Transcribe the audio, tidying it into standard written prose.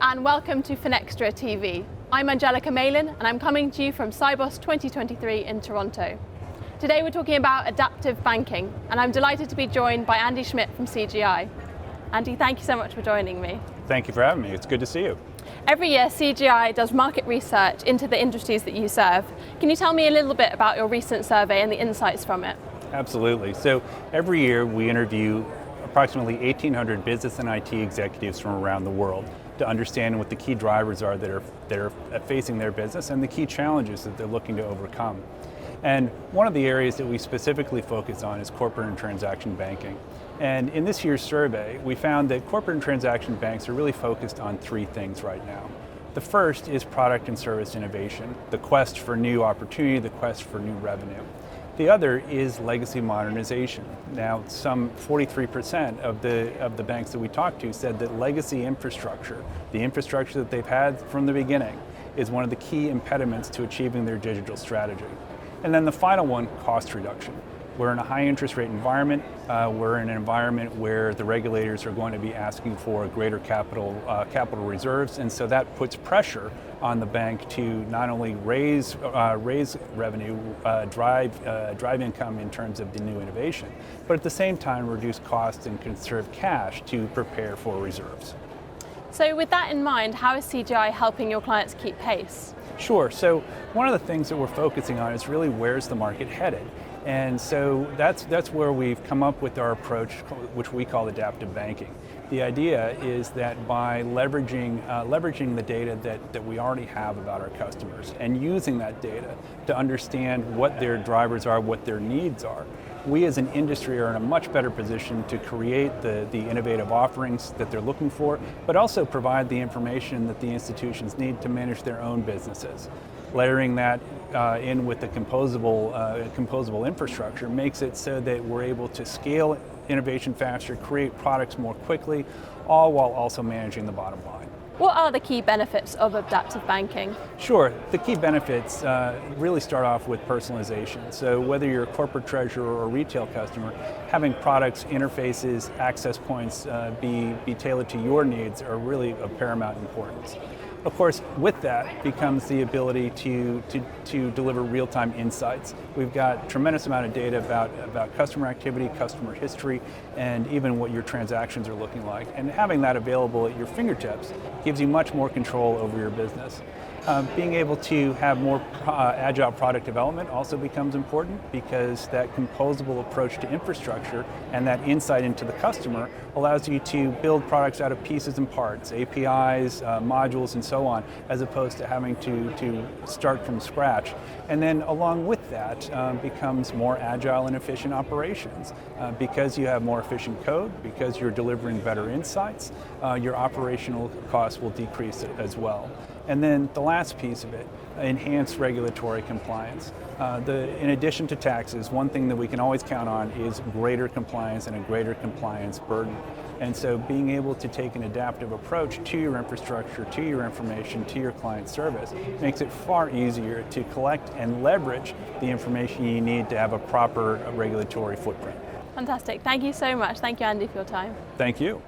and welcome to Finextra TV. I'm Angelica Malin and I'm coming to you from Sibos 2023 in Toronto. Today we're talking about adaptive banking and I'm delighted to be joined by Andy Schmidt from CGI. Andy, thank you so much for joining me. Thank you for having me. It's good to see you. Every year CGI does market research into the industries that you serve. Can you tell me a little bit about your recent survey and the insights from it? Absolutely. So every year we interview approximately 1,800 business and IT executives from around the world to understand what the key drivers are that are facing their business and the key challenges that they're looking to overcome. And one of the areas that we specifically focus on is corporate and transaction banking. And in this year's survey, we found that corporate and transaction banks are really focused on three things right now. The first is product and service innovation, the quest for new opportunity, the quest for new revenue. The other is legacy modernization. Now, some 43% of the banks that we talked to said that legacy infrastructure, the infrastructure that they've had from the beginning, is one of the key impediments to achieving their digital strategy. And then the final one, cost reduction. We're in a high interest rate environment. We're in an environment where the regulators are going to be asking for greater capital reserves, and so that puts pressure on the bank to not only raise revenue, drive income in terms of the new innovation, but at the same time reduce costs and conserve cash to prepare for reserves. So with that in mind, how is CGI helping your clients keep pace? Sure. So one of the things that we're focusing on is really where's the market headed. And so that's where we've come up with our approach, which we call adaptive banking. The idea is that by leveraging the data that we already have about our customers and using that data to understand what their drivers are, what their needs are, we as an industry are in a much better position to create the innovative offerings that they're looking for, but also provide the information that the institutions need to manage their own businesses. Layering that in with the composable infrastructure makes it so that we're able to scale innovation faster, create products more quickly, all while also managing the bottom line. What are the key benefits of adaptive banking? Sure. The key benefits really start off with personalization. So whether you're a corporate treasurer or a retail customer, having products, interfaces, access points be tailored to your needs are really of paramount importance. Of course, with that becomes the ability to deliver real-time insights. We've got a tremendous amount of data about customer activity, customer history, and even what your transactions are looking like. And having that available at your fingertips gives you much more control over your business. Being able to have more agile product development also becomes important because that composable approach to infrastructure and that insight into the customer allows you to build products out of pieces and parts, APIs, modules, and so on, as opposed to having to start from scratch. And then along with that becomes more agile and efficient operations. Because you have more efficient code, because you're delivering better insights, your operational costs will decrease as well. And then the last piece of it, enhanced regulatory compliance. In addition to taxes, one thing that we can always count on is greater compliance and a greater compliance burden. And so being able to take an adaptive approach to your infrastructure, to your information, to your client service makes it far easier to collect and leverage the information you need to have a proper regulatory footprint. Fantastic. Thank you so much. Thank you, Andy, for your time. Thank you.